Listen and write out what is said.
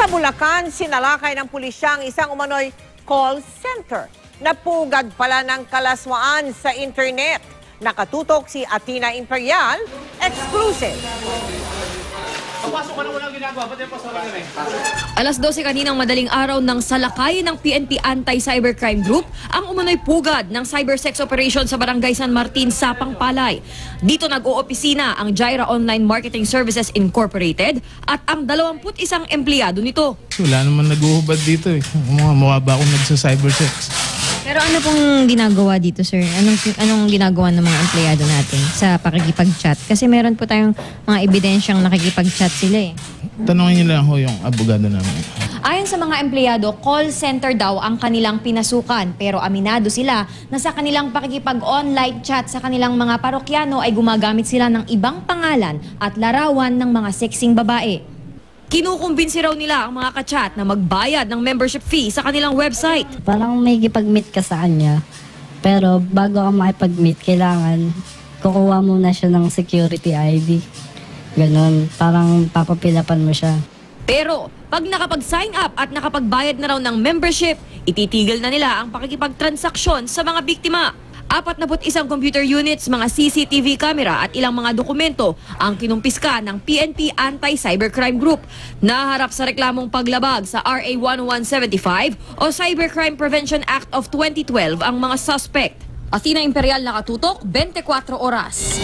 Sa Bulacan, sinalakay ng pulisya ang isang umano'y call center. Napugad pala ng kalaswaan sa internet. Nakatutok si Athena Imperial, exclusive. Pasok ka na walang ginagawa, ba't yung pasok ka na Alas 12 kaninang madaling araw nang salakayin ng PNP Anti-Cybercrime Group ang umano'y pugad ng cybersex operation sa Barangay San Martin, Sapang Palay. Dito nag-oopisina ang Jaira Online Marketing Services Incorporated at ang 21 empleyado nito. Wala naman nag-uhubad dito eh. Mukha ba akong nagsa-cybersex? Pero ano pong ginagawa dito, sir? Anong ginagawa ng mga empleyado natin sa pakikipag-chat? Kasi meron po tayong mga ebidensyang nakikipag-chat sila eh. Tanungin niyo lang ho yung abogado namin. Ayon sa mga empleyado, call center daw ang kanilang pinasukan. Pero aminado sila na sa kanilang pakikipag-online chat sa kanilang mga parokyano ay gumagamit sila ng ibang pangalan at larawan ng mga sexing babae. Kinukumbinsi raw nila ang mga kachat na magbayad ng membership fee sa kanilang website. Parang may kipag-meet ka sa kanya, pero bago ka makipag-meet, kailangan kukuha muna siya ng security ID. Ganon, parang papapilapan mo siya. Pero pag nakapag-sign up at nakapagbayad na raw ng membership, ititigil na nila ang pakikipagtransaksyon sa mga biktima. 41 computer units, mga CCTV camera at ilang mga dokumento ang kinumpiska ng PNP Anti-Cybercrime Group. Naharap sa reklamong paglabag sa RA 1175 o Cybercrime Prevention Act of 2012 ang mga suspect. Athena Imperial, nakatutok, 24 oras.